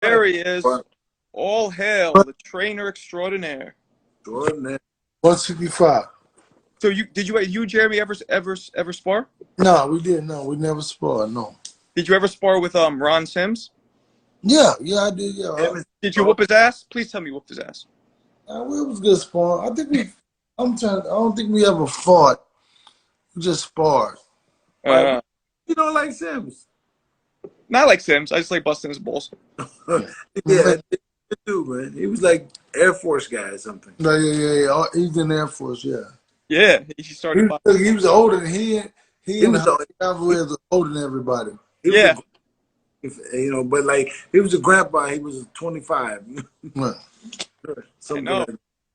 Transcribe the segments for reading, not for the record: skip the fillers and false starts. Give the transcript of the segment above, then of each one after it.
Right. There he is. All hail the trainer extraordinaire. Jordan. 165. So you Jeremy ever spar? No, we didn't. No, we never sparred. No. Did you ever spar with Ron Sims? Yeah, yeah, I did. Yeah, Did you whoop his ass? Please tell me you whooped his ass. it was good sparring. I think we. I'm trying. I don't think we ever fought. We just sparred. Uh, You don't like Sims? Not like Sims. I just like busting his balls. Yeah, I do, man. He was like Air Force guy or something. Yeah, yeah, yeah, yeah. He's in the Air Force. Yeah. Yeah, he started boxing. He was older than he and was the Alvarez was older than everybody. He Yeah. But like he was a grandpa. He was 25. Right. I know.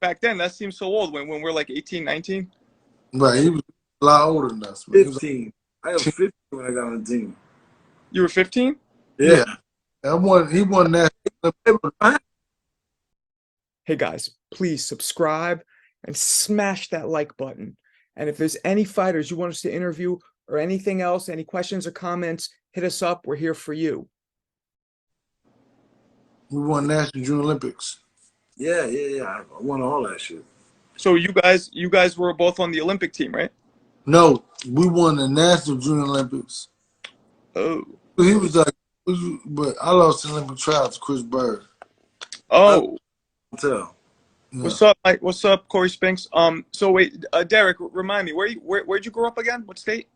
Back then, that seems so old when we're like 18, 19. Right. He was a lot older than us. Man. 15. I was 15 when I got on the team. You were 15? Yeah. He won that. Hey guys, please subscribe and smash that like button. And if there's any fighters you want us to interview or anything else, any questions or comments, hit us up. We're here for you. We won National Junior Olympics. Yeah. I won all that shit. So you guys were both on the Olympic team, right? No, we won the National Junior Olympics. Oh. He was like, but I lost the Olympic trials to Chris Bird. Oh. Yeah. What's up, Mike? What's up, Corey Spinks? So wait, Derrick, remind me, where'd you grow up again? What state?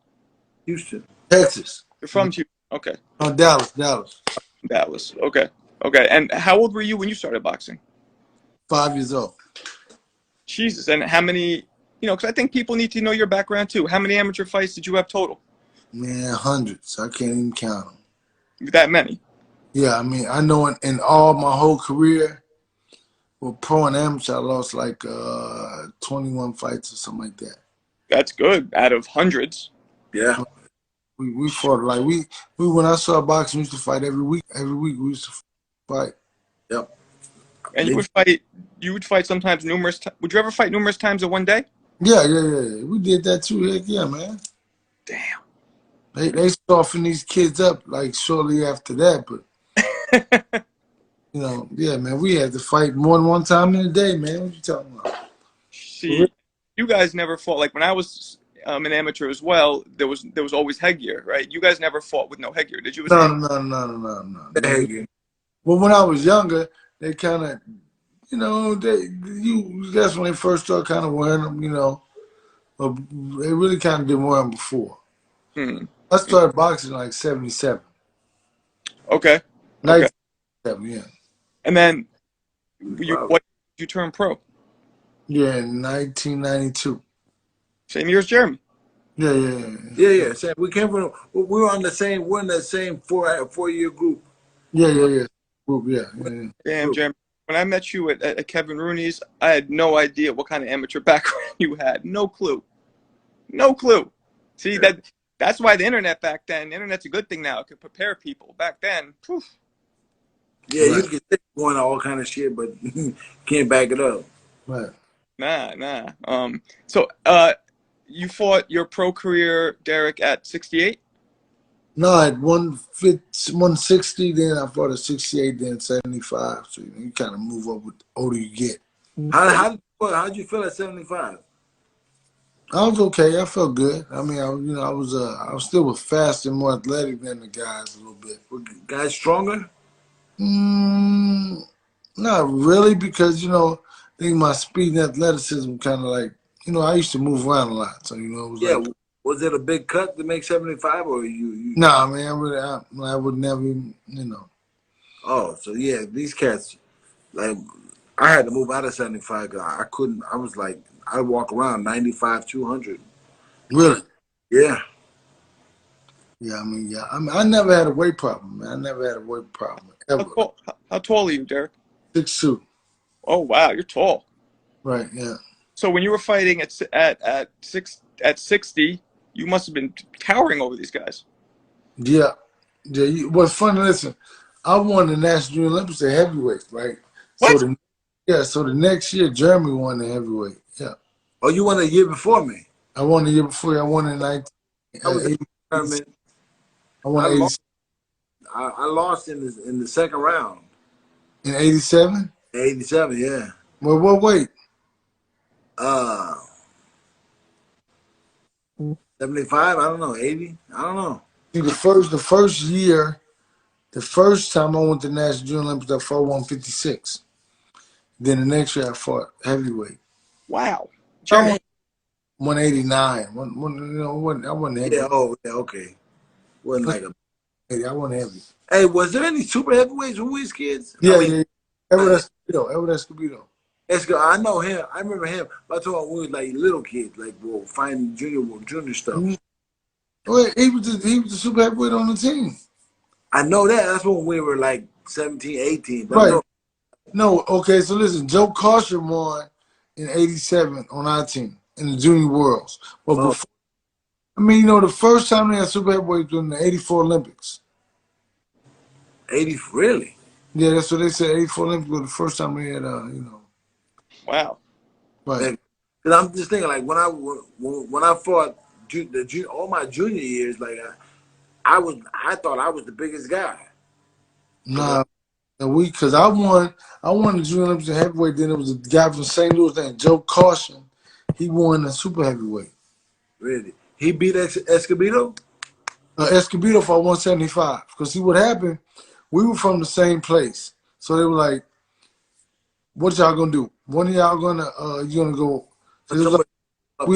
Houston. Texas. You're from Houston. Okay. Oh, Dallas. Dallas. Okay. And how old were you when you started boxing? 5 years old. Jesus. And how many, because I think people need to know your background too. How many amateur fights did you have total? Man, hundreds. I can't even count them. That many? Yeah, I mean, I know in all my whole career, with pro and amateur, I lost like 21 fights or something like that. That's good. Out of hundreds. Yeah. We fought like we when I started boxing, we used to fight every week. Every week we used to fight. Yep. And you would fight sometimes numerous times. Would you ever fight numerous times in one day? Yeah. We did that too. Heck yeah, man. Damn. They softened these kids up like shortly after that, but yeah, man, we had to fight more than one time in a day, man. What you talking about? See, you guys never fought. Like when I was an amateur as well, there was always headgear, right? You guys never fought with no headgear, did you? No. Headgear. Well, when I was younger, they kind of, that's when they first started kind of wearing them, but they really kind of didn't wear them before. I started boxing like 77. Okay. 97, yeah. And then what you turn pro? Yeah, in 1992. Same year as Jeremy. Yeah. So we came from. We were on the same. We're in the same 4-year group. Yeah. Group, yeah. Damn, Jeremy. When I met you at Kevin Rooney's, I had no idea what kind of amateur background you had. No clue. See, that's why the internet back then. The internet's a good thing now. It could prepare people. Back then, poof. Yeah, right. You can think going all kind of shit, but can't back it up. Right. Nah. So, you fought your pro career, Derrick, at 68? No, at 160, then I fought at 68, then 75. So you kind of move up with the older you get. How'd you feel at 75? I was okay. I felt good. I mean, I was still faster and more athletic than the guys a little bit. Were guys stronger? Not really, because I think my speed and athleticism kind of like I used to move around a lot, so it was like. Was it a big cut to make 75, or you? Nah, man, I would never, Oh, so yeah, these cats, like, I had to move out of 75. I couldn't. I was like, I walk around 95, 200. Really? Yeah. Yeah, I mean, I never had a weight problem, man. I never had a weight problem ever. How tall are you, Derrick? 6'2". Oh wow, you're tall. Right. Yeah. So when you were fighting at 60, you must have been towering over these guys. Yeah. What's funny? Listen, I won the National Junior Olympics at heavyweight, right? What? So the next year, Jeremy won the heavyweight. Yeah. Oh, you won a year before me. I won the year before you. I won in 19. I won 80. I lost in the second round. In 87? 87, yeah. Well, what weight? Uh, 75. I don't know. 80. I don't know. See, the first time I went to National Junior Olympics, I fought 156. Then the next year I fought heavyweight. Wow. I Jeremy, won 189. I wasn't heavy. Yeah. Oh, yeah. Okay. Wasn't like a. I wasn't heavy. Hey, was there any super heavyweights when we was kids? I Yeah, mean, yeah. Edward Escobedo. I know him. I remember him. But I told him we was like little kids, like finding junior stuff. Mhm. Well, he was the super heavyweight on the team. I know that. That's when we were like 17, 18. But I Right. know, No, okay, so listen, Joe Caution won in 87 on our team in the Junior Worlds. But Oh. before, the first time they had super heavyweights was in the 84 Olympics. 80, really? Yeah, that's what they said. 84 Olympics was the first time they had, wow. right. Because I'm just thinking, like when I fought all my junior years, like I thought I was the biggest guy. Nah, because I won the Junior Olympics in heavyweight. Then it was a guy from St. Louis named Joe Caution. He won the super heavyweight. Really? He beat Escobedo? Escobedo for 175. Because see what happened, we were from the same place. So they were like, what y'all gonna do? One of y'all you gonna go? So it was like,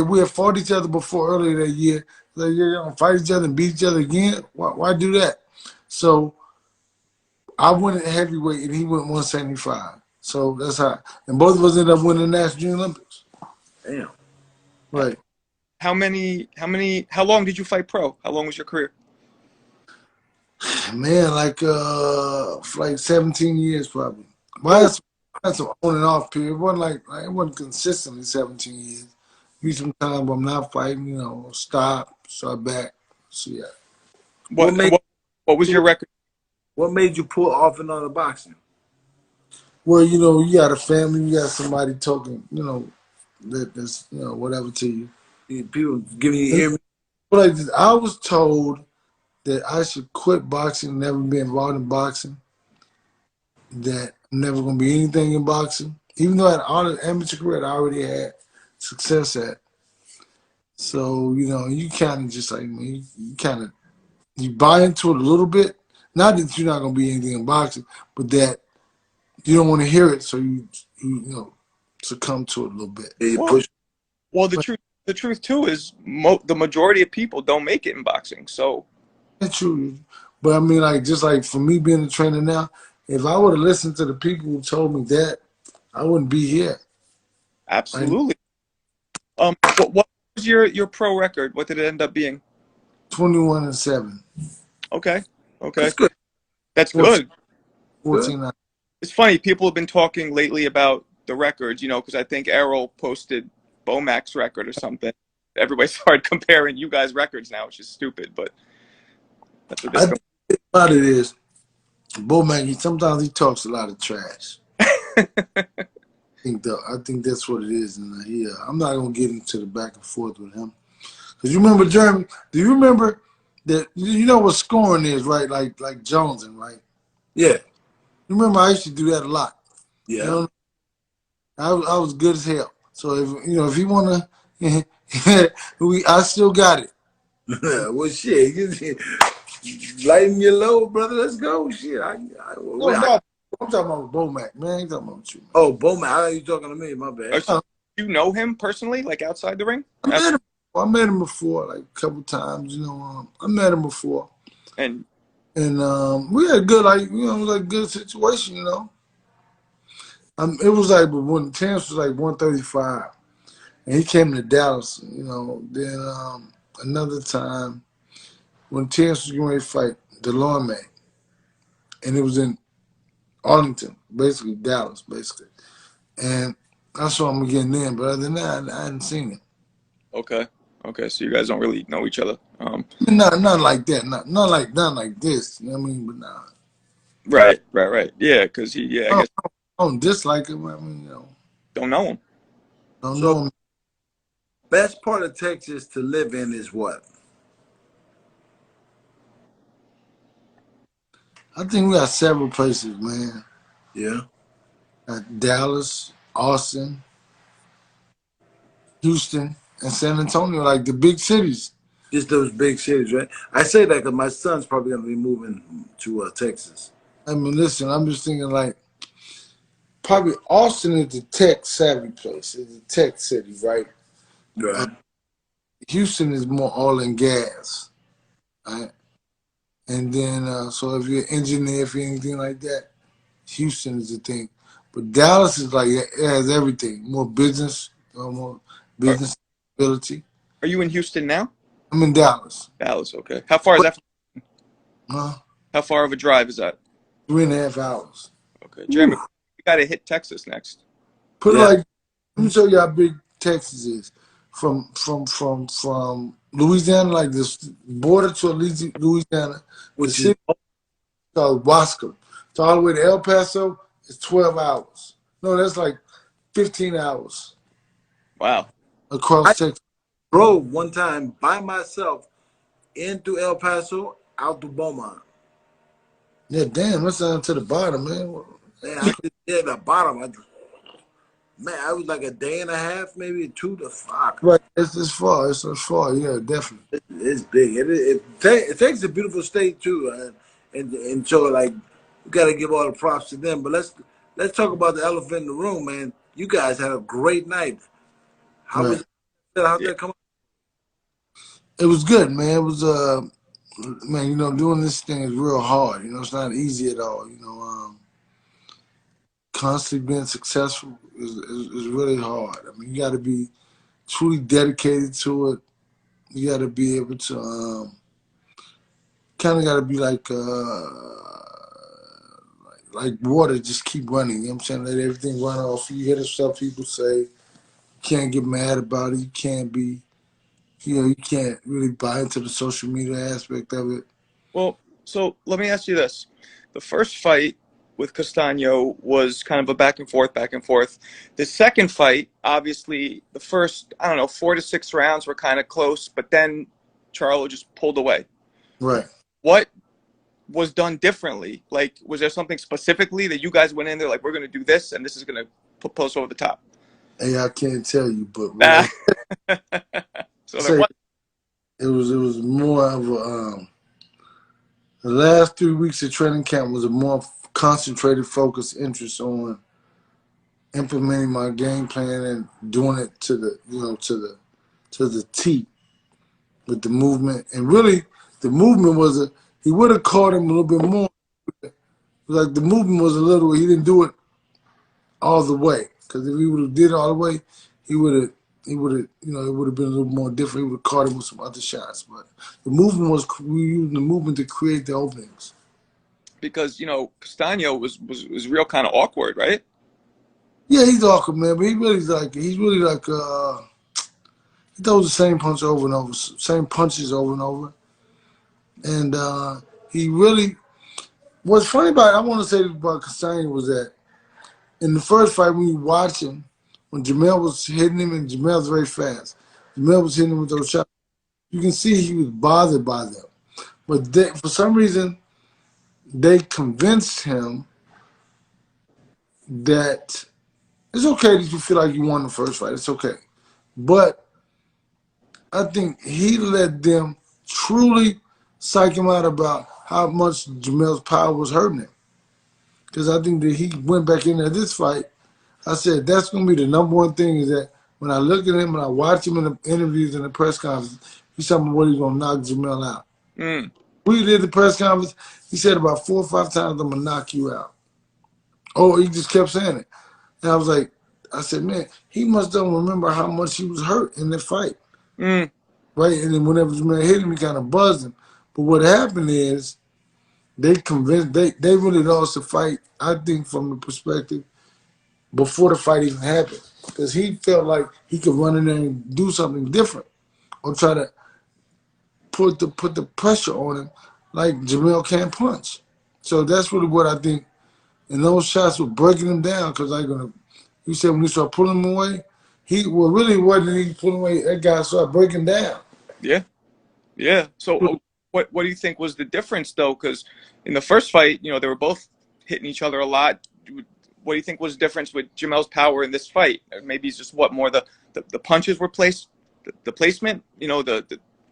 we had fought each other before earlier that year. Like, yeah, y'all gonna fight each other and beat each other again? Why do that? So I went at heavyweight and he went 175. So that's how, and both of us ended up winning the National Junior Olympics. Damn. Right. How long did you fight pro? How long was your career? Man, for like 17 years probably. Well, I had some on and off period. It wasn't consistently 17 years. Be some time where I'm not fighting, stop, start back. So yeah. What was your record? What made you pull off and on the boxing? Well, you got a family, you got somebody talking, that's whatever to you. People giving you ear. But I was told that I should quit boxing, never be involved in boxing, that I'm never going to be anything in boxing. Even though I had an amateur career that I already had success at. So, you kind of just like me, you buy into it a little bit. Not that you're not going to be anything in boxing, but that you don't want to hear it, so you succumb to it a little bit. You push. Well, the truth too is the majority of people don't make it in boxing. So That's true. But I mean, just like for me being a trainer now, if I would have listened to the people who told me that, I wouldn't be here. absolutely. What was your pro record? What did it end up being? 21-7. Okay. That's good. That's good. 14. It's funny. People have been talking lately about the records, because I think Errol posted Bomac's record or something. Everybody started comparing you guys' records now, which is stupid, but that's what I think about it is, Bomac, sometimes he talks a lot of trash. I think that's what it is. And I'm not going to get into the back and forth with him. Because you remember, Jeremy, do you remember that, you know what scoring is, right? Like Jonesing, right? Yeah. You remember I used to do that a lot. Yeah. I was good as hell. So if you want to, I still got it. Well, shit. Lighten your load, brother. Let's go. Shit. I'm talking about Bomac, man. I ain't talking about you. Man. Oh, Bowman. How are you talking to me? My bad. You know him personally, like outside the ring? I met him before, like a couple times. I met him before, And we had good, good situation. It was like, but when Terrence was like 135, and he came to Dallas. Then another time when Terrence was going to fight Delorme, and it was in Arlington, basically Dallas, basically. And I saw him again then, but other than that, I hadn't seen him. okay, so you guys don't really know each other. Not like that, not like this. You know what I mean? But nah. Right. Yeah, because I guess I don't dislike him. I mean, don't know him. Don't know him. Best part of Texas to live in is what? I think we got several places, man. Yeah. Dallas, Austin, Houston, and San Antonio, like the big cities. Just those big cities, right? I say that because my son's probably going to be moving to Texas. I mean, listen, I'm just thinking like probably Austin is the tech savvy place. It's a tech city, right? Right. Houston is more oil and gas, right? And then, so if you're an engineer, if you're anything like that, Houston is the thing. But Dallas is like, it has everything. More Are, business ability. are you in Houston now? I'm in Dallas. Dallas, okay. How far is that? Huh? How far of a drive is that? 3.5 hours. Okay, Jeremy, we got to hit Texas next. Put it Yeah. like, let me show you how big Texas is. From Louisiana, like this border to Louisiana, the Which is city called Wasco. So all the way to El Paso, it's 12 hours. No, that's like 15 hours Wow. across I Texas. drove one time by myself into El Paso, out to Beaumont. Yeah, damn, that's down to the bottom, man. Man, I just hit the bottom. I was like a day and a half, maybe 2 to 5. Right, it's far. It's far. Yeah, definitely. It's big. It takes a beautiful state too, and so like we got to give all the props to them. But let's talk about the elephant in the room, man. You guys had a great night. How Right. was how'd Yeah. that come? It was good, man. It was man, you know, doing this thing is real hard. You know, it's not easy at all. You know, constantly being successful is really hard. I mean, you got to be truly dedicated to it. You got to be able to kind of got to be like water, just keep running. You know what I'm saying? Let everything run off. You hear the stuff people say. You can't get mad about it. You can't be, you know, you can't really buy into the social media aspect of it. Well, so let me ask you this. The first fight with Castano was kind of a back and forth, back and forth. The second fight, obviously, the first, I don't know, 4 to 6 rounds were kind of close, but then Charlo just pulled away. Right. What was done differently? Like, was there something specifically that you guys went in there, like, we're going to do this, and this is going to put us over the top? Hey, I can't tell you, but what So I there say, was. it was more of a the last 3 weeks of training camp was a more concentrated, focused interest on implementing my game plan and doing it to the, you know, to the T with the movement. And really, the movement was he would have caught him a little bit more. Like the movement was a little, he didn't do it all the way. Because if he would have did it all the way, he would have, you know, it would have been a little more different. He would have caught him with some other shots. But the movement was, we used the movement to create the openings. Because, you know, Castano was real kind of awkward, right? Yeah, he's awkward, man, but he's really like, he throws the same punch over and over, same punches over and over. And he really, what's funny about it, I want to say about Castano was that in the first fight, when you watch him, when Jamel was hitting him, and Jamel's very fast, Jamel was hitting him with those shots, you can see he was bothered by them. But for some reason, they convinced him that it's okay that you feel like you won the first fight. It's okay. But I think he let them truly psych him out about how much Jamel's power was hurting him. Because I think that he went back in there this fight. I said, that's going to be the number one thing is that when I look at him and I watch him in the interviews and the press conference, he's talking about what he's going to knock Jamel out. Mm. We did the press conference. He said about 4 or 5 times, I'm going to knock you out. Oh, he just kept saying it. And I was like, I said, man, he must don't remember how much he was hurt in that fight. Mm. Right? And then whenever Jamel hit him, he kind of buzzed him. But what happened is they convinced, they really lost the fight, I think, from the perspective before the fight even happened. Because he felt like he could run in there and do something different or try to put the pressure on him like Jamel can't punch. So that's really what I think. And those shots were breaking him down because you said when he started pulling him away, really wasn't he pulling away, that guy started breaking down. Yeah. Yeah. So what do you think was the difference though? Because in the first fight, you know, they were both hitting each other a lot. What do you think was the difference with Jamel's power in this fight? Or maybe it's just what more the punches were placed, the placement. You know, the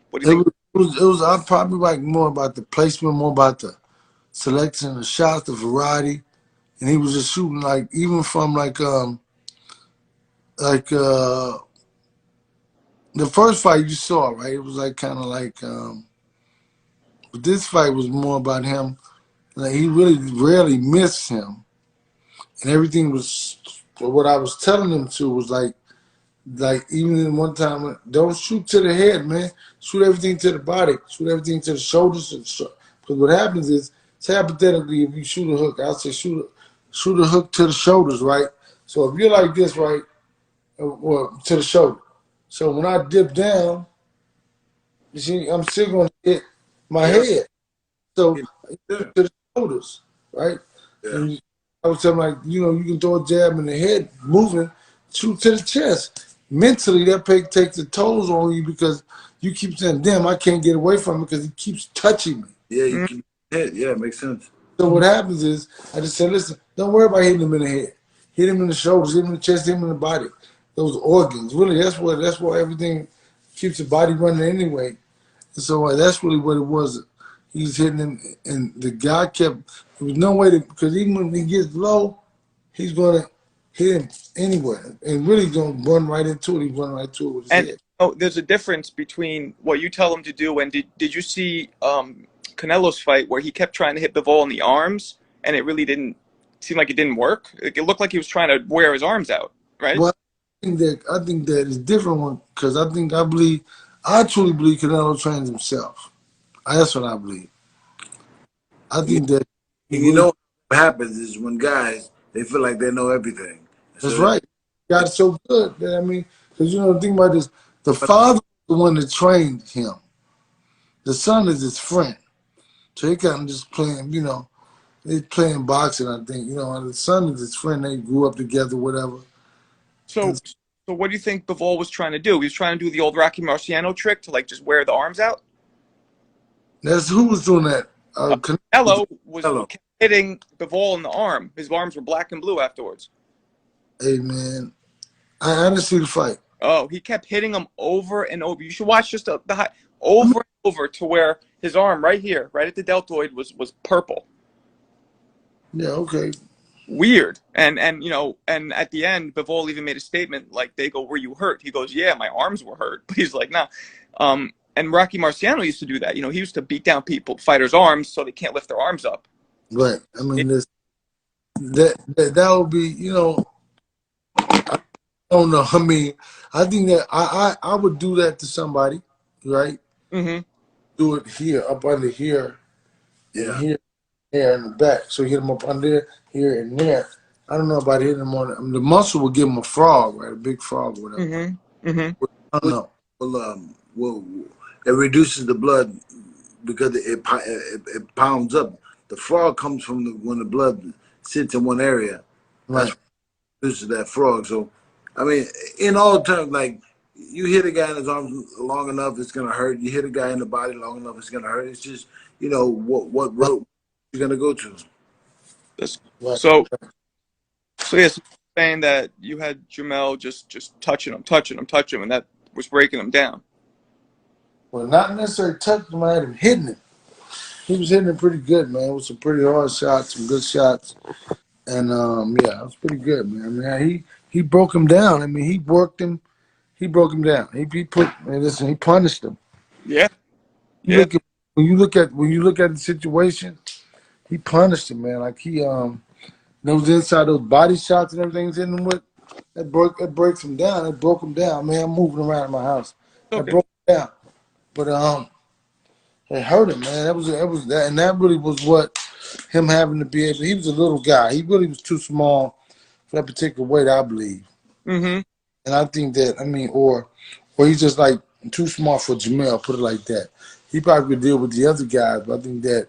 what do you think? It was I probably like more about the placement, more about the selection of the shots, the variety, and he was just shooting like even from like the first fight you saw, right? It was like kind of like but this fight was more about him. Like he really rarely missed him, and everything was what I was telling him to was like even in one time, don't shoot to the head, man. Shoot everything to the body. Shoot everything to the shoulders. Because what happens is, say hypothetically, if you shoot a hook, I'll say shoot a hook to the shoulders, right? So if you're like this, right, well, to the shoulder. So when I dip down, you see, I'm still going to hit my head. So to the shoulders, right? Yeah. And I was telling him, like, you know, you can throw a jab in the head, moving, shoot to the chest. Mentally, that takes the tolls on you because you keep saying, damn, I can't get away from him because he keeps touching me. Yeah, you keep hit. Yeah, it makes sense. So what happens is, I just said, listen, don't worry about hitting him in the head. Hit him in the shoulders, hit him in the chest, hit him in the body. Those organs. Really, that's why everything keeps the body running anyway. And so that's really what it was. He's hitting him, and the guy kept, there was no way to, because even when he gets low, he's going to hit him anywhere. And really going to run right into it. He's running right to it with his head. Oh, there's a difference between what you tell him to do and did you see Canelo's fight where he kept trying to hit Bivol in the arms and it really didn't seem like it didn't work? It looked like he was trying to wear his arms out, right? Well, I think that is different one because I truly believe Canelo trains himself. That's what I believe. I think that You know what happens is when guys they feel like they know everything. That's right. Got so good that because you know the thing about this, the father is the one that trained him. The son is his friend, so he kind of just playing. You know, they playing boxing. I think and the son is his friend. They grew up together, whatever. So what do you think Bivol was trying to do? He was trying to do the old Rocky Marciano trick to like just wear the arms out? That's who was doing that. Canelo was hitting Bivol in the arm. His arms were black and blue afterwards. Hey man, I didn't see the fight. Oh, he kept hitting him over and over. You should watch just the high, over and over to where his arm right here, right at the deltoid, was purple. Yeah, okay. Weird. And at the end, Bivol even made a statement like, they go, "Were you hurt?" He goes, "Yeah, my arms were hurt." But he's like, "Nah." And Rocky Marciano used to do that. He used to beat down fighters' arms so they can't lift their arms up. Right. I mean, that would be, I don't know. I mean, I think that I would do that to somebody, right? Mm-hmm. Do it here, up under here, Yeah, here, there in the back. So hit him up under here and there. I don't know about hitting him on the muscle would give him a frog, right? A big frog, or whatever. Mm-hmm. Mm-hmm. I don't know. Well, it reduces the blood because it pounds up. The frog comes from when the blood sits in one area. Right. That's reduces that frog. So, I mean, in all terms, like you hit a guy in his arms long enough, it's gonna hurt. You hit a guy in the body long enough, it's gonna hurt. It's just what road you're gonna go to. Right. So yes, saying that you had Jamel just touching him, and that was breaking him down. Well, not necessarily touching him, I had him hitting him. He was hitting it pretty good, man. It was some pretty hard shots, some good shots. And yeah, it was pretty good, man. I mean, he broke him down. I mean, he worked him. He broke him down. He punished him. Yeah. When you look at the situation, he punished him, man. Like those inside those body shots and everything he's hitting him with, that breaks him down. It broke him down, man. I'm moving around in my house. Okay. That broke him down. But it hurt him, man. That was that, and that really was what him having to be able. He was a little guy. He really was too small for that particular weight, I believe. Mm-hmm. And I think that or he's just like too small for Jamel. Put it like that. He probably could deal with the other guys, but I think that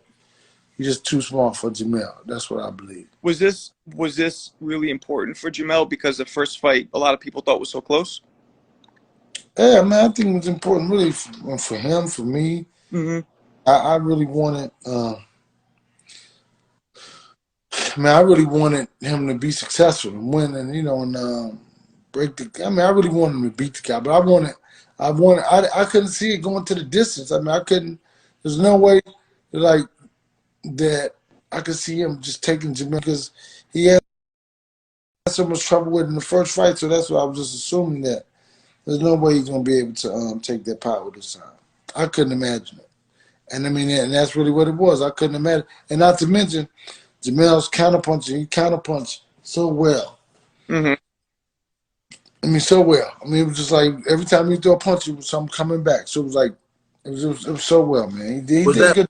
he's just too small for Jamel. That's what I believe. Was this really important for Jamel because the first fight a lot of people thought was so close? Yeah, man, I think it was important really for him, for me. Mm-hmm. I really wanted. I really wanted him to be successful and win, and and break the. I really wanted him to beat the guy, but I couldn't see it going to the distance. I couldn't. There's no way, like that. I could see him just taking Jamel because he had so much trouble with in the first fight. So that's why I was just assuming that there's no way he's gonna be able to take that power this time. I couldn't imagine it, and and that's really what it was. I couldn't imagine, and not to mention Jamel's counterpunching. He counterpunched so well. Mm-hmm. So well. It was just like every time he threw a punch, it was something coming back. So it was like it was so well, man. He Was did that good.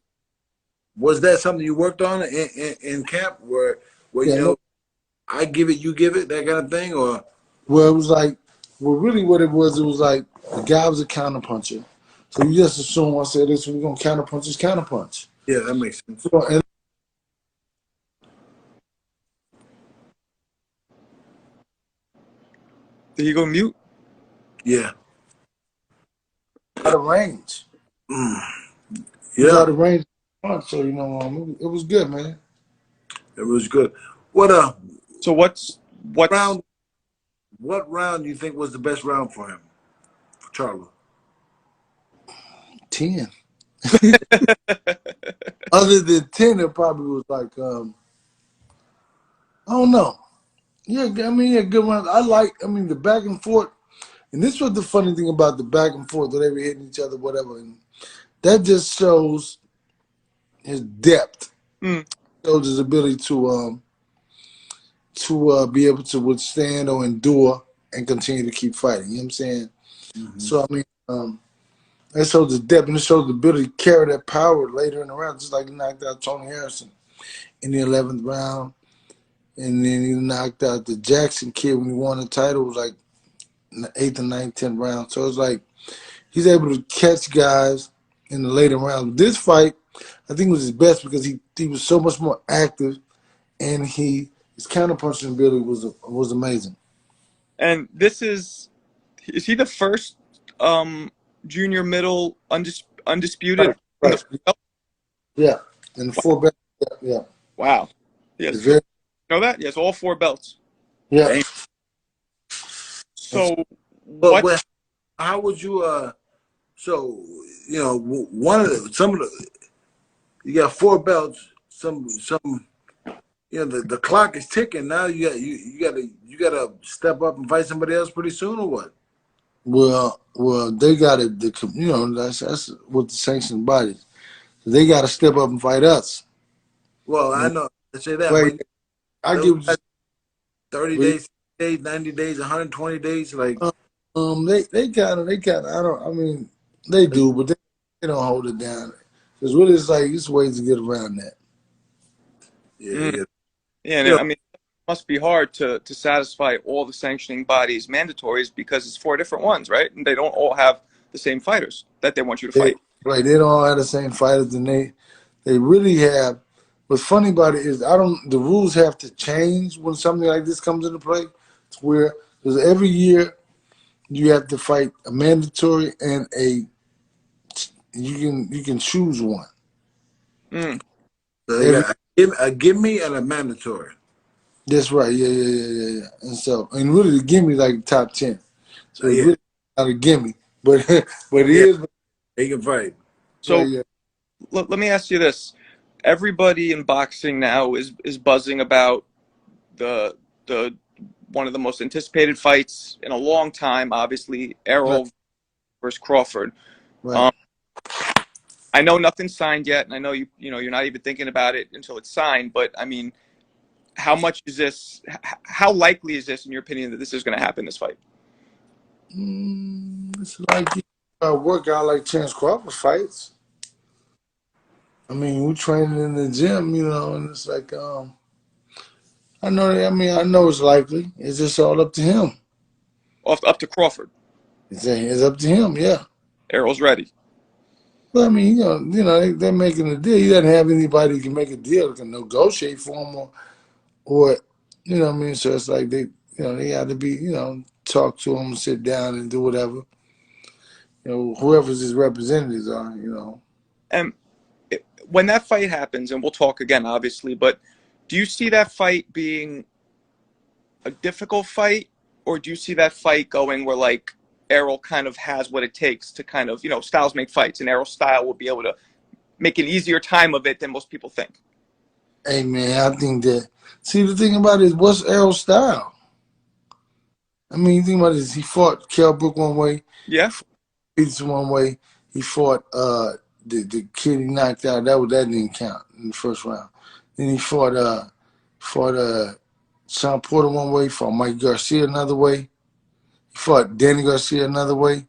was that something you worked on in camp, where Yeah, no, I give it, you give it, that kind of thing, or? well, it was like, really what it was like the guy was a counterpuncher. So you just assume I said this, we're going to counterpunch his counterpunch. Yeah, that makes sense. And Did he go mute? Yeah. out of range. He was Yeah, out of range. So, it was good, man. it was good. What So what's round? What round do you think was the best round for him, for Charlo? 10. Other than 10, it probably was like, I don't know. Yeah, good round. The back and forth. And this was the funny thing about the back and forth, that they were hitting each other, whatever. And that just shows his depth. Shows his ability to be able to withstand or endure and continue to keep fighting. You know what I'm saying? Mm-hmm. So that shows the depth, and it shows the ability to carry that power later in the round, just like he knocked out Tony Harrison in the 11th round, and then he knocked out the Jackson kid when he won the title. It was like in the 8th and 9th, 10th round. So it's like he's able to catch guys in the later rounds. This fight, I think, was his best because he was so much more active, and his counterpunching ability was amazing. And is he the first junior middle undisputed? Right. Yeah, and the 4 belts. Yeah. Wow. Yes. Very, Know that? Yes, all 4 belts. yeah. So But how would you so one of the you got 4 belts, some the clock is ticking now. You gotta step up and fight somebody else pretty soon, or what? Well, they got to, that's with the sanctioned bodies. They got to step up and fight us. Well, I know. I say that. Like, I give 30 days, 90 days, 120 days, like. they kind of, they do, but they don't hold it down. Because really, it's ways to get around that. Yeah. Yeah, and it must be hard to satisfy all the sanctioning bodies' mandatories because it's 4 different ones, right? And they don't all have the same fighters that they want you to fight. Right, they don't all have the same fighters, and they really have. What's funny about it is the rules have to change when something like this comes into play. To where, because every year you have to fight a mandatory and you can choose one. So a gimme and a mandatory. That's right. Yeah. And so, and really, the gimme like top 10. So it's really not a gimme, but it is. They can fight. So let me ask you this: everybody in boxing now is buzzing about the one of the most anticipated fights in a long time. Obviously, Errol versus Crawford. Right. I know nothing's signed yet, and I know you're not even thinking about it until it's signed. But how much is this? How likely is this, in your opinion, that this is going to happen? This fight? It's like work out like Chance Crawford fights. We're training in the gym, and it's like I know it's likely. It's just all up to him. Up to Crawford. It's up to him. Yeah. Errol's ready. Well, they're making a deal. He doesn't have anybody who can make a deal that can negotiate for him or So it's like they have to be, talk to him, sit down and do whatever. Whoever's his representatives are, And when that fight happens, and we'll talk again, obviously, but do you see that fight being a difficult fight, or do you see that fight going where like Errol kind of has what it takes to kind of, styles make fights, and Errol's style will be able to make an easier time of it than most people think? Hey man, I think that. See, the thing about it is, what's Errol's style? I mean, the thing about it is, he fought Kell Brook one way, Yeah. Peterson one way. He fought the kid he knocked out. That didn't count in the first round. Then he fought Sean Porter one way. He fought Mike Garcia another way. He fought Danny Garcia another way,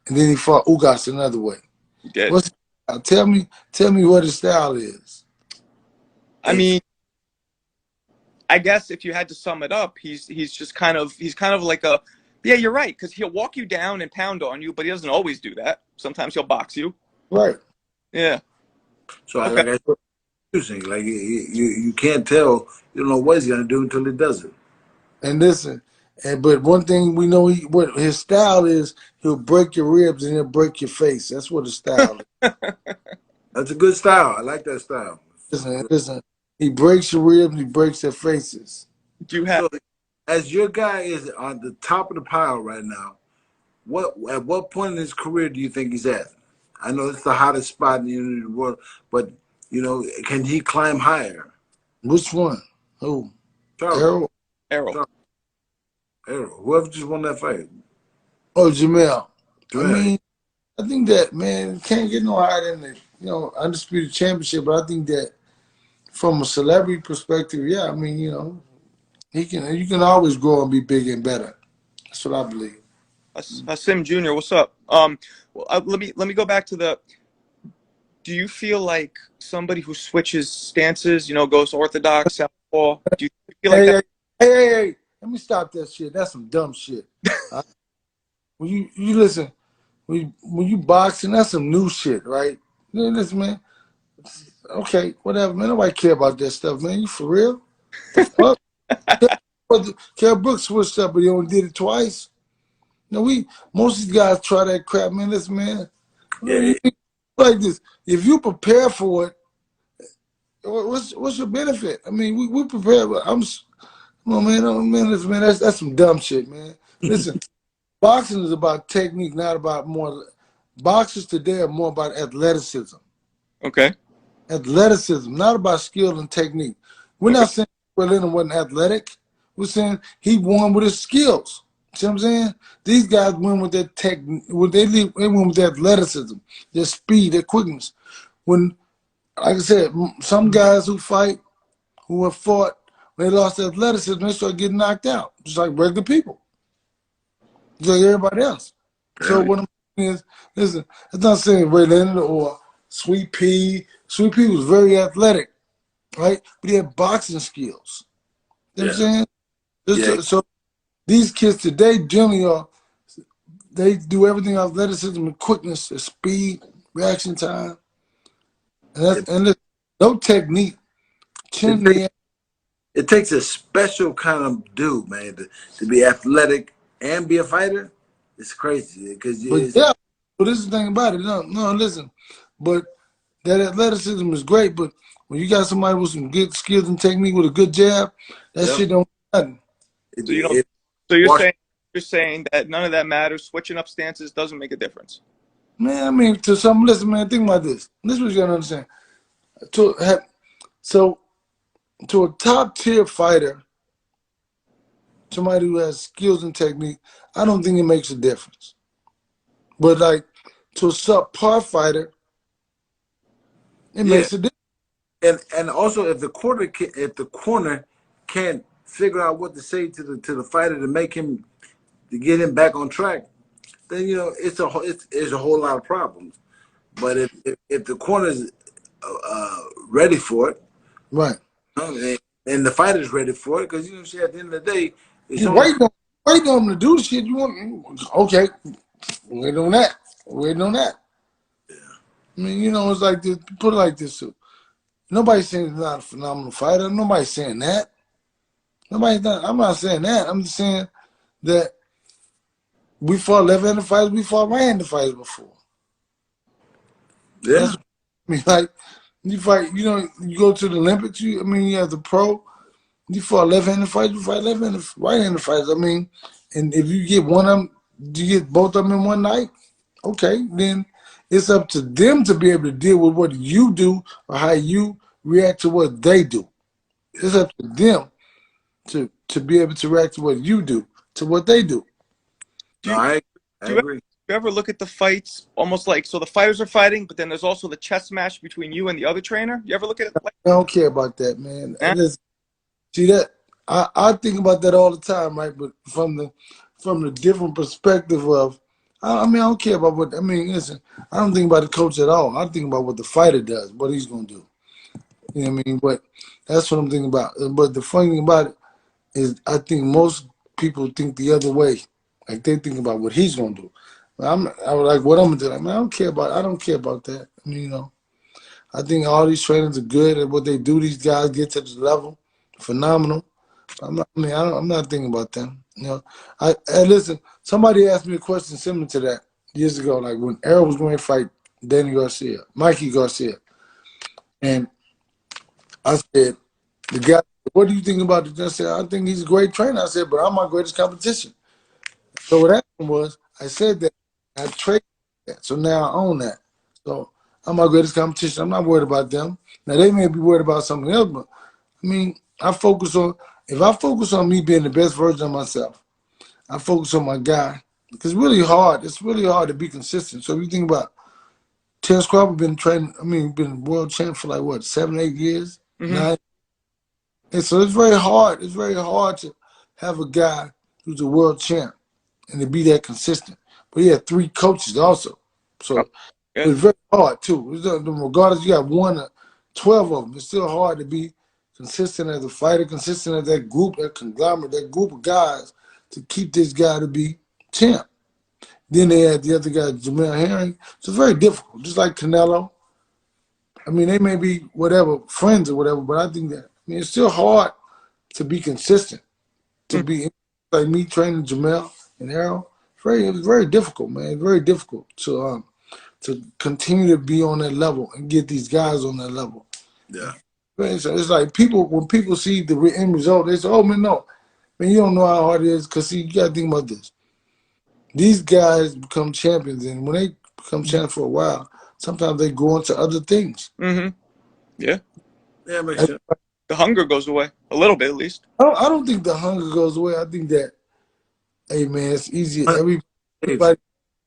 and then he fought Ugas another way. He did. What's tell me what his style is. I mean, I guess if you had to sum it up, he's kind of like a, yeah, you're right, because he'll walk you down and pound on you, but he doesn't always do that. Sometimes he'll box you. Right. Yeah. So Okay. like I said, like you can't tell. You don't know what he's gonna do until he does it. And listen, but one thing we know, what his style is, he'll break your ribs and he'll break your face. That's what his style is. That's a good style. I like that style. Listen. He breaks your ribs and he breaks their faces. Do you have? So, as your guy is on the top of the pile right now, at what point in his career do you think he's at? I know it's the hottest spot in the world, but can he climb higher? Which one? Who? Charles. Errol. Errol. Whoever just won that fight. Oh, Jamel. Jamel. I mean, I think that, man, can't get no higher than the undisputed championship. But I think that from a celebrity perspective, yeah, I mean, you can always grow and be bigger and better. That's what I believe. Sim Jr., what's up? Let me go back to the. Do you feel like somebody who switches stances, goes orthodox, southpaw? Do you feel like that? Hey, let me stop that shit. That's some dumb shit. When you listen, when you boxing, that's some new shit, right? Listen, man. Okay, whatever, man. Nobody care about that stuff, man. You for real? The fuck? Kell Brooks switched up, but he only did it twice. Most of these guys try that crap, man. Listen, man. Yeah. Like this, if you prepare for it, what's your benefit? I mean, we prepare. Listen, man. That's some dumb shit, man. Listen, boxing is about technique, not about more. Boxers today are more about athleticism. Okay. Athleticism, not about skill and technique. We're not saying Lennon wasn't athletic. We're saying he won with his skills. See what I'm saying? These guys win with their technique. They win with their athleticism, their speed, their quickness. When, like I said, some guys who have fought, when they lost their athleticism, they start getting knocked out, just like regular people, just like everybody else. So what I'm saying is, listen, it's not saying Ray Leonard or Sweet Pea. Sweet Pea was very athletic, right? But he had boxing skills. You know what I'm saying? So these kids today generally they do everything athleticism and quickness, and speed, reaction time. And no technique. It takes a special kind of dude, man, to be athletic and be a fighter. It's crazy. But this is the thing about it. No, listen. But that athleticism is great, but when you got somebody with some good skills and technique with a good jab, that shit don't do nothing. So you're saying that none of that matters. Switching up stances doesn't make a difference. Man, I mean, listen, man, think about this. This is what you gotta understand. To a top tier fighter, somebody who has skills and technique, I don't think it makes a difference. But like to a subpar fighter, it makes a difference. And also, if the corner can't figure out what to say to the fighter to get him back on track, then it's a whole lot of problems. But if the corner is ready for it, right, and the fighter's ready for it, because at the end of the day, you waiting on him to do the shit you want. Okay, waiting on that. Yeah. I mean, it's like this. Put it like this too. Nobody's saying he's not a phenomenal fighter. Nobody's saying that. I'm not saying that. I'm just saying that we fought left-handed fighters. We fought right-handed fighters before. Yeah. I mean, like, You fight, you go to the Olympics. You have the pro. You fight left-handed fights. You fight left-handed, right-handed fights. And if you get one of them, you get both of them in one night. Okay, then it's up to them to be able to deal with what you do or how you react to what they do. It's up to them to be able to react to what you do, to what they do. Do No, you, I do you agree. ever look at the fights almost like, so the fighters are fighting, but then there's also the chess match between you and the other trainer? You ever look at it like I don't care about that, man. that? See that I think about that all the time, right? But from the different perspective of, I don't care about what. Listen, I don't think about the coach at all. I think about what the fighter does, what he's gonna do. You know what I mean? But that's what I'm thinking about. But the funny thing about it is, I think most people think the other way. Like they think about what he's gonna do. I was like, what I'm gonna do? Like, man, I don't care about that. I think all these trainers are good at what they do. These guys get to this level, phenomenal. I'm not thinking about them. Listen. Somebody asked me a question similar to that years ago, like when Errol was going to fight Mikey Garcia, and I said, the guy, what do you think about it? I said, I think he's a great trainer. I said, but I'm my greatest competition. So what happened was, I said that I traded that, so now I own that. So I'm my greatest competition. I'm not worried about them. Now they may be worried about something else, but if I focus on me being the best version of myself, I focus on my guy. Because it's really hard to be consistent. So if you think about Terence Crawford been world champ for like what, 7, 8 years? Mm-hmm. 9. And so it's very hard. It's very hard to have a guy who's a world champ and to be that consistent. But he had 3 coaches also. So Yeah. it was very hard too. Regardless, you got 1 or 12 of them. It's still hard to be consistent as a fighter, consistent as that group, that conglomerate, that group of guys to keep this guy to be champ. Then they had the other guy, Jamel Herring. So it's very difficult, just like Canelo. They may be whatever, friends or whatever, but I think that, it's still hard to be consistent. To be like me training Jamel and Errol, it's very difficult, man. It's very difficult to continue to be on that level and get these guys on that level. Yeah. So it's like when people see the end result, they say, "Oh man, no, man, you don't know how hard it is." Because see, you got to think about this. These guys become champions, and when they become champions for a while, sometimes they go into other things. Mm-hmm. Yeah. Yeah, makes sense. The hunger goes away a little bit, at least. I don't think the hunger goes away. I think that, hey man, it's easy. Everybody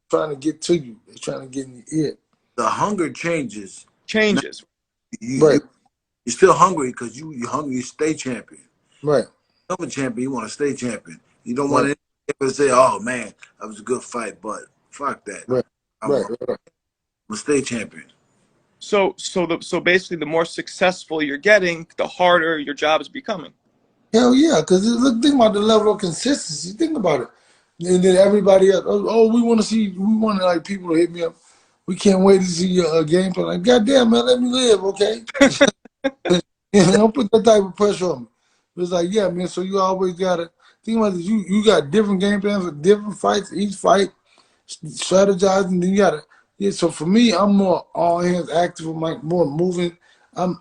trying to get to you. They're trying to get in your ear. The hunger changes. Changes. Right. You're still hungry because you're hungry. You stay champion. Right. Become a champion. You want to stay champion. You don't want anyone to say, "Oh man, that was a good fight," but fuck that. Right. I'm gonna stay champion. So basically, the more successful you're getting, the harder your job is becoming. Hell yeah, because think about the level of consistency. Think about it. And then everybody else, we want like people to hit me up. We can't wait to see your game plan. Like, goddamn, man, let me live, okay? Don't put that type of pressure on me. It's like, yeah, man, so you always got to think about this. You got different game plans for different fights. Each fight, strategizing, then you got to. Yeah, so for me, I'm more all hands active. I'm like more moving. I'm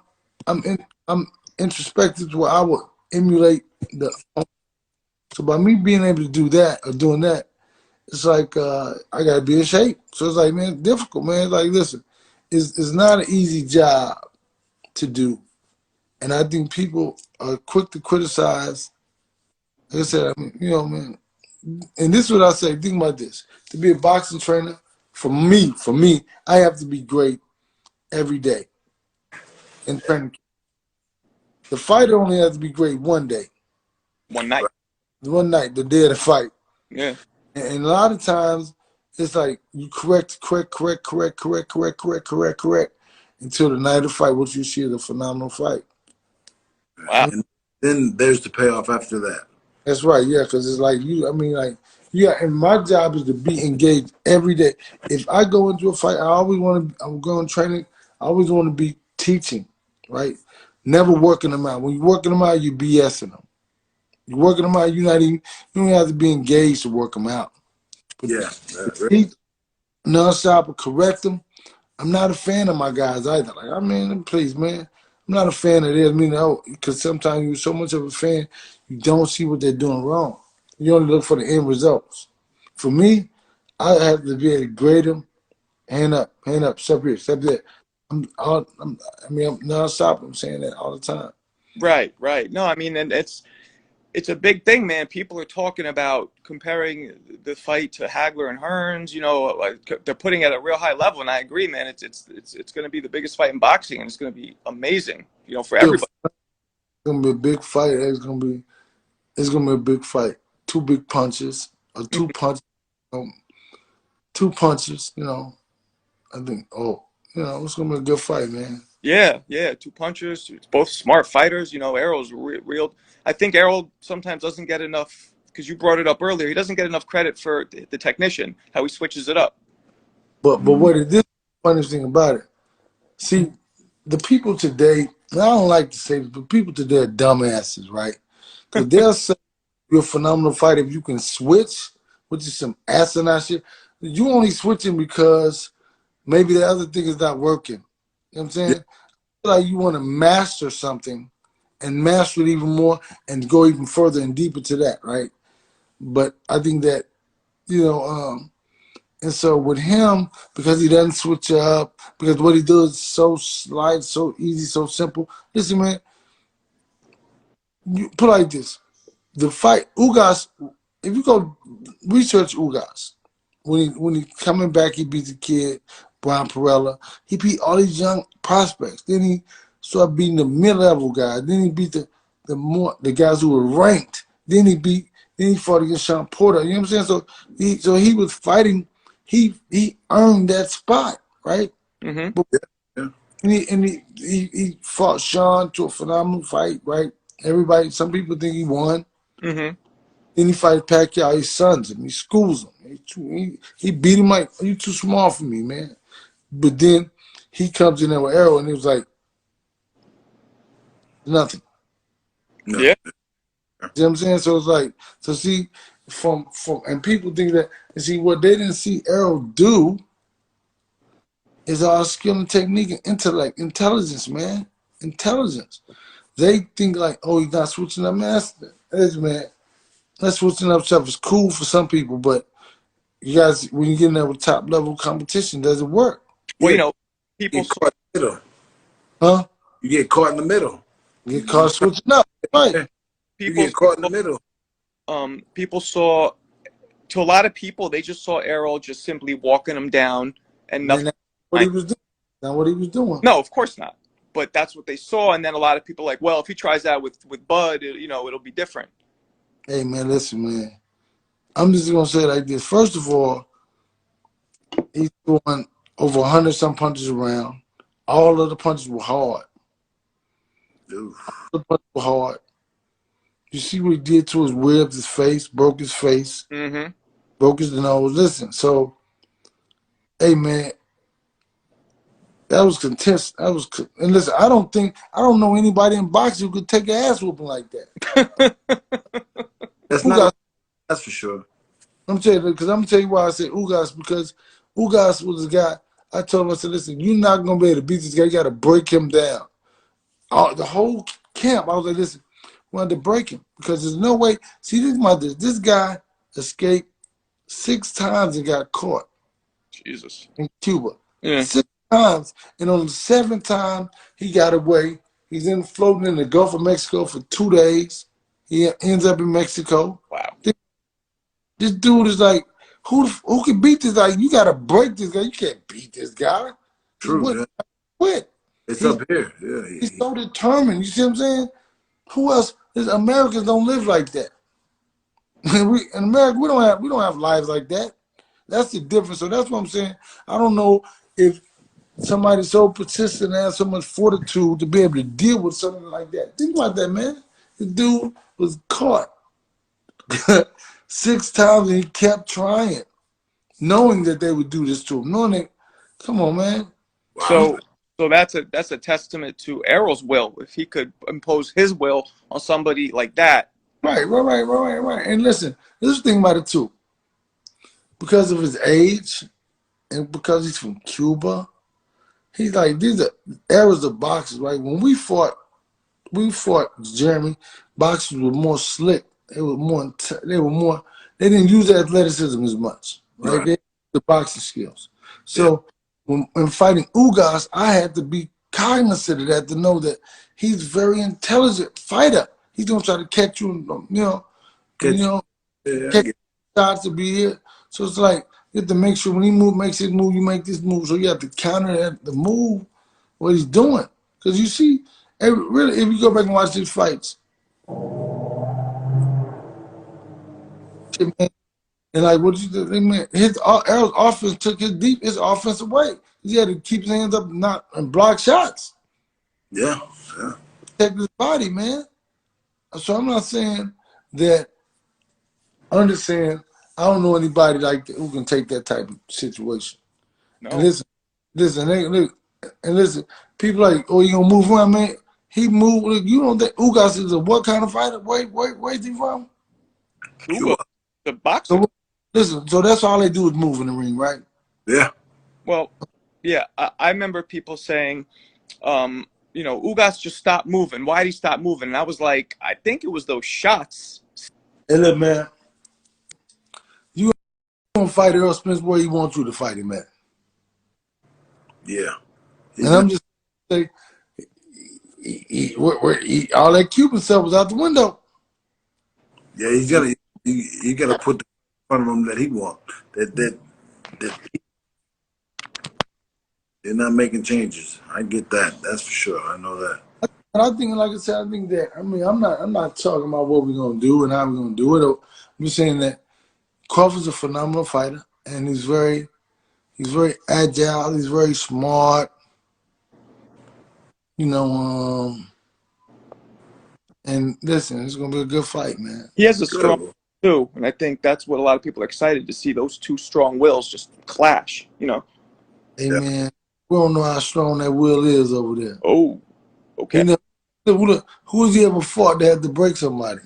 introspective to where I would emulate the. So by me being able to do that or doing that, it's like I gotta be in shape. So it's like, man, it's difficult, man. It's like, listen, it's not an easy job to do, and I think people are quick to criticize. Like I said, man, and this is what I say. Think about this: to be a boxing trainer, for me, I have to be great every day in training. The fighter only has to be great one day. One night. One night, the day of the fight. Yeah. And a lot of times, it's like you correct until the night of the fight, which you see is a phenomenal fight. Wow. And then there's the payoff after that. That's right, yeah, because it's like and my job is to be engaged every day. If I go into a fight, I'm going training, I always want to be teaching, right? Never working them out. When you're working them out, you're BSing them. You're working them out, you don't have to be engaged to work them out. But Yeah. teach nonstop and correct them. I'm not a fan of my guys either. Like, I mean, please, man, I'm not a fan of theirs. I mean, because sometimes you're so much of a fan, you don't see what they're doing wrong. You only look for the end results. For me, I have to be able to grade them, hand up, step here, step there. I'm non-stop. I'm saying that all the time. Right, right. No, I mean, and it's a big thing, man. People are talking about comparing the fight to Hagler and Hearns. You know, like, they're putting it at a real high level, and I agree, man. It's going to be the biggest fight in boxing, and it's going to be amazing, you know, for everybody. It's gonna be a big fight. It's gonna be a big fight. Two big punches, or two punches. You know, I think. Oh, you know, it's gonna be a good fight, man. Yeah, yeah. Two punchers, both smart fighters. You know, Errol's real. I think Errol sometimes doesn't get enough, because you brought it up earlier. He doesn't get enough credit for the technician, how he switches it up. But what it is, funny thing about it. See, the people today, and I don't like to say this, but people today are dumbasses, right? Because they'll say you're a phenomenal fighter if you can switch, which is some asinine shit. You only switching because maybe the other thing is not working. You know what I'm saying? Like you want to master something and master it even more and go even further and deeper to that, right? But I think that, you know, and so with him, because he doesn't switch up, because what he does is so slight, so easy, so simple. Listen, man, you put it like this. The fight, Ugas, if you go research Ugas, when he coming back, he beat the kid, Brian Perella. He beat all these young prospects. Then he started beating the mid-level guys. Then he beat the guys who were ranked. Then he fought against Sean Porter. You know what I'm saying? So he was fighting. He earned that spot, right? Mm-hmm. And he fought Sean to a phenomenal fight, right? Some people think he won. Mm-hmm. Then he fights Pacquiao. He sons him. He schools him. He beat him like, you too small for me, man. But then he comes in there with Errol, and he was like, nothing. No. Yeah. You know what I'm saying? So it's like, so see, and people think that, and see, what they didn't see Errol do is all skill and technique and intellect, intelligence, man. Intelligence. They think like, oh, he's not switching up, man. Man, that switching up stuff is cool for some people, but you guys, when you get in there with top level competition, does it work? Well, you Yeah, know, you people get caught in the middle. Huh? You get caught in the middle. You get caught switching up, right? You people get caught in the middle. people saw, to a lot of people, they just saw Errol just simply walking him down and Man, nothing. that's what he was doing. Not what he was doing. No, of course not. But that's what they saw, and then a lot of people are like, well, if he tries that with Bud, you know, it'll be different. Hey, man, listen, man. I'm just gonna say it like this. First of all, he's throwing over 100 some punches around. All of the punches were hard. Oof. The punches were hard. You see what he did to his ribs, his face, broke his face, Mm-hmm. broke his nose. Listen, so, hey, man, that was contest. And listen, I don't know anybody in boxing who could take an ass whooping like that. That's Who not. got? That's for sure. I'm telling you, because I'm gonna tell you why I said Ugas, because Ugas was the guy. I told him, I said, listen, you're not gonna be able to beat this guy. You got to break him down. The whole camp, I was like, listen, we wanted to break him because there's no way. See, this guy escaped 6 times and got caught Jesus. in Cuba. Yeah. 6 times, and on the 7th time he got away. He's floating in the Gulf of Mexico for 2 days. He ends up in Mexico. Wow. This dude is like, who can beat this guy? You got to break this guy. You can't beat this guy. True. Yeah. Quit. It's up here. Yeah. He's so determined. You see what I'm saying? Who else? Americans don't live like that. In America, we don't have lives like that. That's the difference. So that's what I'm saying. I don't know if somebody's so persistent and has so much fortitude to be able to deal with something like that. Think about that, man. The dude was caught 6 times and he kept trying, knowing that they would do this to him. Come on, man. Wow. So that's a testament to Errol's will. If he could impose his will on somebody like that. Right. And listen, this is the thing about it too. Because of his age and because he's from Cuba, He's like, these are eras of boxers, right? When we fought Jeremy. Boxers were more slick. They were more. They didn't use athleticism as much, right? Right. They the boxing skills. Yeah. So when fighting Ugas, I had to be cognizant of that to know that he's a very intelligent fighter. He's gonna try to catch you, Catch, I catch get, shots to be here. So it's like you have to make sure when he makes his move, you make this move. So you have to counter the move, what he's doing. Because you see, really, if you go back and watch these fights, shit, man, and like what you do, man, Errol's offense took his offense away. He had to keep his hands up and block shots, yeah. Yeah. protect his body, man. So I'm not saying that. I'm just saying I don't know anybody like that who can take that type of situation. No. And listen, people like, oh, you gonna move around, man? He moved. Look, you don't think Ugas is a what kind of fighter? Where's he from? Cuba, the boxer. So listen, so that's all they do is move in the ring, right? Yeah. Well, yeah, I remember people saying, Ugas just stopped moving. Why did he stop moving? And I was like, I think it was those shots. Hey, look, man, you gonna fight Errol Spence where he wants you to fight him at. Yeah. And I'm just saying, all that Cuban stuff was out the window. Yeah, you gotta put the in front of him that he want. That they're not making changes. I get that. That's for sure. I know that. But I think, like I said, I think that I'm not talking about what we're gonna do and how we're gonna do it. I'm just saying that Crawford's a phenomenal fighter, and he's very agile. He's very smart. And listen, it's gonna be a good fight, man. He has a strong Good. too, and I think that's what a lot of people are excited to see. Those two strong wills just clash. Hey, Yeah. man, we don't know how strong that will is over there. Oh, okay. Who has he ever fought that had to break somebody?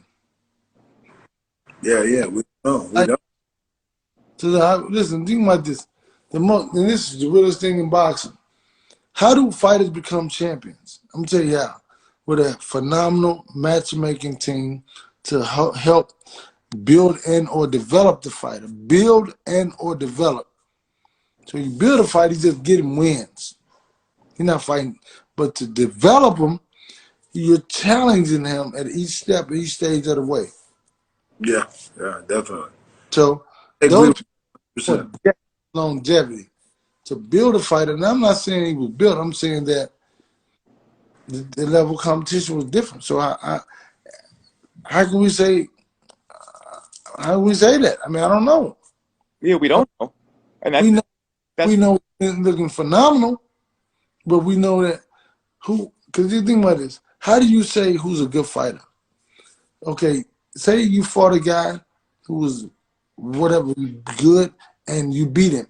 Yeah. We don't. So listen, think about this. And this is the realest thing in boxing. How do fighters become champions? I'm gonna tell you how. With a phenomenal matchmaking team to help build and or develop the fighter. Build and or develop. So you build a fight, you just get him wins. You're not fighting. But to develop him, you're challenging him at each step, each stage of the way. Yeah, definitely. So Agree those 100%. longevity. To build a fighter, and I'm not saying he was built, I'm saying that the level of competition was different. So how can we say that? I mean, I don't know. Yeah, we don't know, and we know he's looking phenomenal, but we know that because you think about this, how do you say who's a good fighter? Okay, say you fought a guy who was whatever good and you beat him,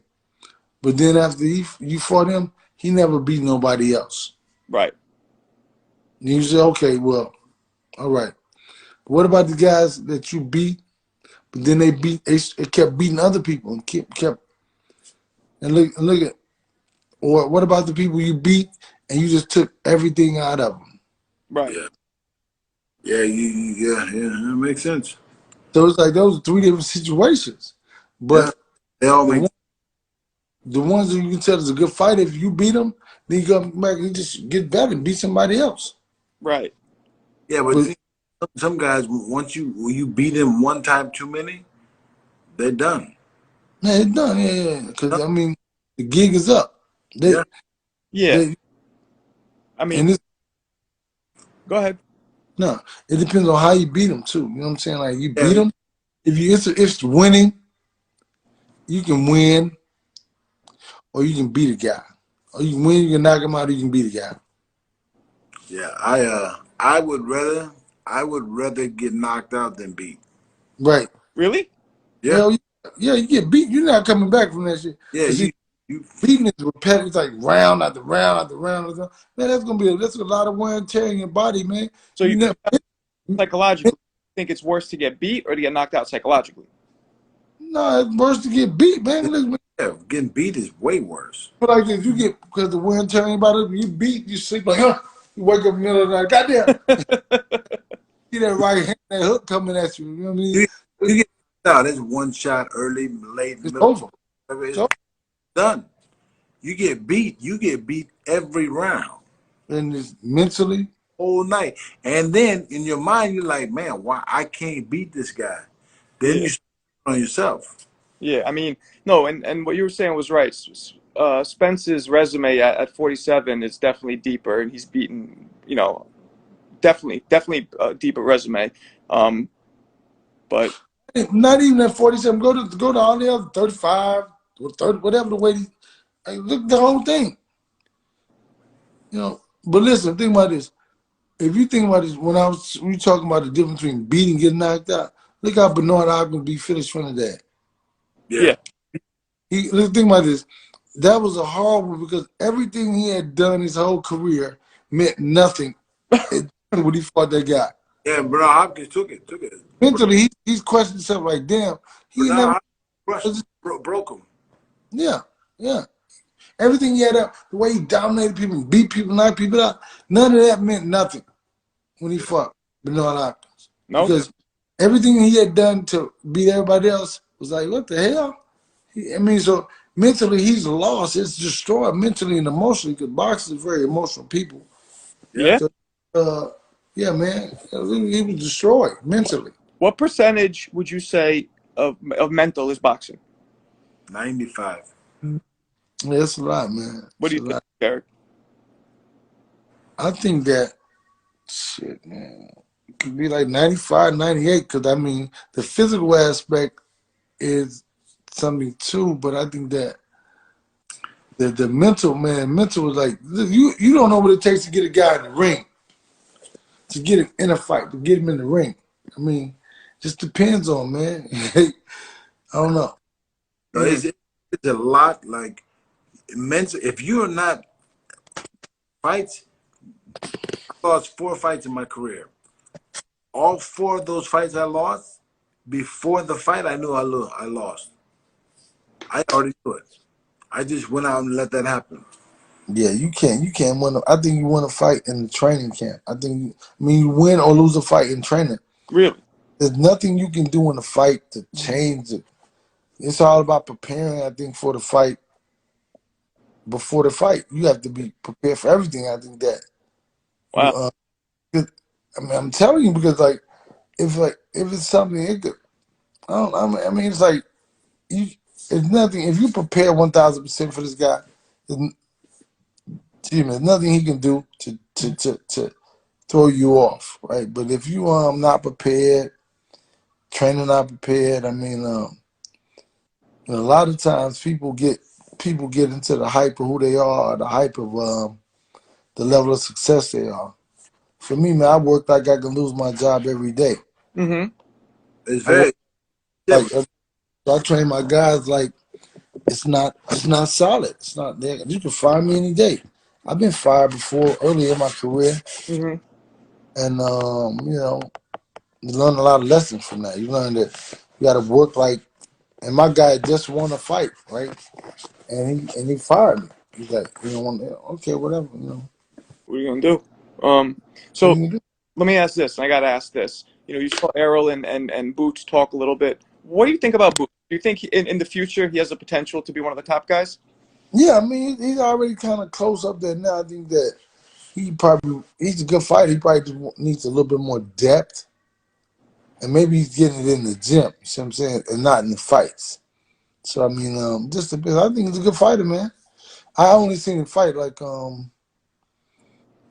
but then after you fought him, he never beat nobody else. Right. And you say, okay, well, all right. What about the guys that you beat, but then they kept beating other people and kept and look at, or what about the people you beat and you just took everything out of them? Right. Yeah. That makes sense. So it's like those are three different situations, but They all make. the ones that you can tell is a good fighter, if you beat them, then you come back and just get better and beat somebody else. Right. Yeah, but see, some guys when you beat them one time too many, they're done. Yeah, it's done. Yeah. Because I mean, the gig is up. Yeah. I mean, go ahead. No, it depends on how you beat them too. You know what I'm saying? Like you beat them, if it's winning, you can win, or you can beat a guy. Or you can win, you can knock him out, or you can beat a guy. Yeah, I would rather get knocked out than beat. Right. Really? Yeah. Hell yeah, you get beat. You're not coming back from that shit. Yeah, you beating is repetitive. It's like round after round after round. Man, that's a lot of wear and tear in your body, man. So you psychologically think it's worse to get beat or to get knocked out psychologically? No, it's worse to get beat, man. Look, Yeah, getting beat is way worse. But like if you get because the wind turning about it, you beat, you sleep like, huh? You wake up in the middle of the night, goddamn, see that right hand, that hook coming at you. You know what I mean? You get out. It's one shot early, late, It's middle. over. It's So done. You get beat. You get beat every round, and it's mentally, whole night. And then in your mind, you're like, man, why I can't beat this guy? Then Yeah. you start on yourself. Yeah, I mean, no, and what you were saying was right. Spence's resume at 47 is definitely deeper, and he's beaten, definitely a deeper resume. Um, but not even at 47. Go to all the other 35 or 30, whatever the weight. Like, look at the whole thing. You know. But listen, think about this. If you think about this, we talking about the difference between beating and getting knocked out. Look how Bernard Ogden beat Phyllis Trinidad. Yeah. Let's think about this. That was a horrible because everything he had done his whole career meant nothing when he fought that guy. Yeah, Bernard Hopkins took it. Mentally, he's questioning himself like, damn, he never. Bernard Hopkins broke him. Yeah, yeah. Everything he had up, the way he dominated people, beat people, knocked people out, none of that meant nothing when he fought Bernard Hopkins. no, Because everything he had done to beat everybody else was like, what the hell? So mentally he's lost. It's destroyed mentally and emotionally because boxers are very emotional people. Yeah. yeah. So, yeah, man, he was destroyed mentally. What percentage would you say of mental is boxing? 95. Yeah, it's a lot, man. What do It's you a think, lot. Derrick? I think that, shit, man, it could be like 95, 98 because, I mean, the physical aspect is something too, but I think that the mental is like, you don't know what it takes to get a guy in the ring, to get him in a fight, to get him in the ring. I mean, just depends on, man. I don't know. So it's a lot like immense. If you're not fights, I lost 4 fights in my career. All 4 of those fights I lost, before the fight, I knew I lost. I already knew it. I just went out and let that happen. Yeah, you can't win. I think you win a fight in the training camp. You win or lose a fight in training. Really? There's nothing you can do in the fight to change it. It's all about preparing, I think, for the fight. Before the fight, you have to be prepared for everything. I think that. Wow. I'm telling you because if it's something, it could, it's like it's nothing. If you prepare 1,000% for this guy, there's nothing he can do to throw you off, right? But if you not prepared, training not prepared, a lot of times people get into the hype of who they are, the hype of the level of success they are. For me, man, I work like I can lose my job every day. Mm-hmm. It's I work very like I train my guys like it's not solid. It's not there. You can fire me any day. I've been fired before early in my career, Mm-hmm. and you learn a lot of lessons from that. You learn that you got to work like. And my guy just won a fight, right? And he fired me. He's like, you don't want okay, whatever, What are you gonna do? What are So you gonna do? let me ask this, and I gotta ask this. You saw Errol and Boots talk a little bit. What do you think about Boots? Do you think in the future he has the potential to be one of the top guys? Yeah, he's already kind of close up there now. I think that he's a good fighter. He probably just needs a little bit more depth, and maybe he's getting it in the gym. You see what I'm saying, and not in the fights. So just depends. I think he's a good fighter, man. I only seen him fight like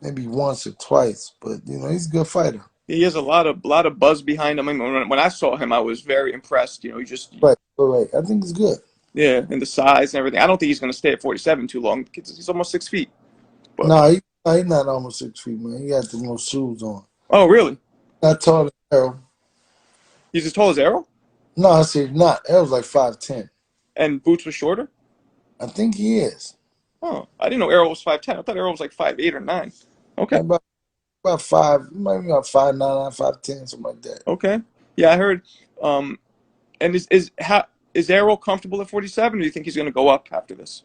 maybe once or twice, but he's a good fighter. He has a lot of buzz behind him. I mean, when I saw him, I was very impressed. He just Right. I think he's good. yeah, and the size and everything. I don't think he's gonna stay at 47 too long. He's almost 6 feet. But No, he's not almost 6 feet, man. He got the most shoes on. oh, really? Not taller than Errol. He's as tall as Errol, No, I said not. Errol's like 5'10". and Boots was shorter. I think he is. Oh, I didn't know Errol was 5'10". I thought Errol was like 5'8" or 5'9". Okay, About 5, maybe about 5'9", 5'10", something like that. okay. Yeah, I heard. And is how is Errol comfortable at 47, or do you think he's going to go up after this?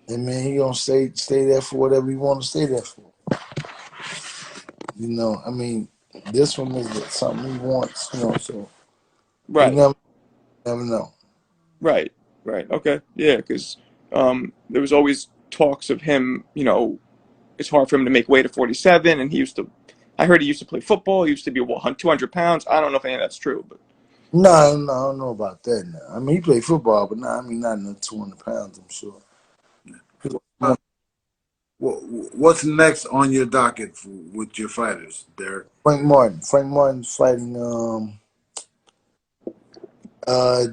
And man, he gonna stay there for whatever he want to stay there for. You know, I mean, this one is something he wants. You know, so you Right, never know. right, right. Okay, yeah, because there was always talks of him. You know, it's hard for him to make weight at 47, and he used to. I heard he used to play football. He used to be 200 pounds. I don't know if any of that's true, but No, I don't know about that now. I mean, he played football, but I mean, not in the 200 pounds, I'm sure. Uh, what's next on your docket with your fighters, Derrick? Frank Martin. Frank Martin's fighting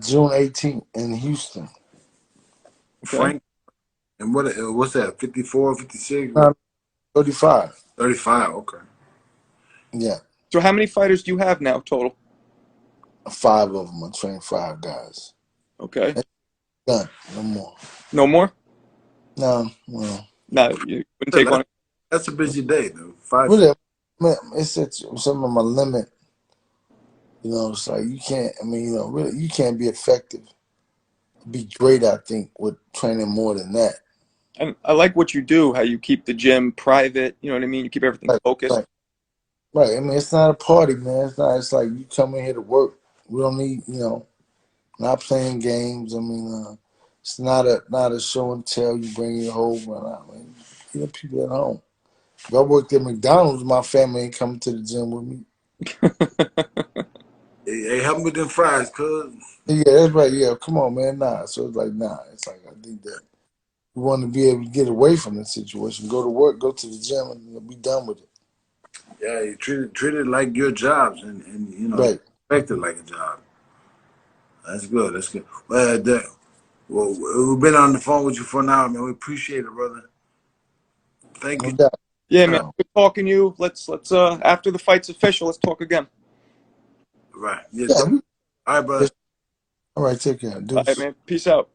June 18th in Houston. okay. Frank, and what's that? 54, 56? No, 35. 35. Okay. Yeah, So how many fighters do you have now total? 5 of them. I trained 5 guys. Okay, Done. No more. no more. No. No, you wouldn't take one. That's a busy day, though. 5. Whatever. Man, it's some of my limit. You know, it's like you can't. I mean, you know, really, you can't be effective. Be great, I think, with training more than that. And I like what you do. How you keep the gym private. You know what I mean. You keep everything focused. Right. I mean, it's not a party, man. It's not. It's like you come in here to work. We don't need, you know, not playing games. I mean, it's not a show and tell. You bring your whole run out, man. You know, people at home. If I worked at McDonald's, my family ain't coming to the gym with me. Hey, help me with them fries, cuz. Yeah, that's right. Yeah, come on, man. Nah. So it's like, nah. It's like I think that we want to be able to get away from the situation. Go to work, go to the gym, and be done with it. Yeah, you treat it like your jobs, and you know, Right. respect it like a job. That's good. That's good. Well, we've been on the phone with you for an hour, man. We appreciate it, brother. Thank No you. doubt. Yeah, man. Good talking to you. Let's after the fight's official, let's talk again. Right. Yeah. Yeah. All right, brother. All right. Take care. All right, man. Peace out.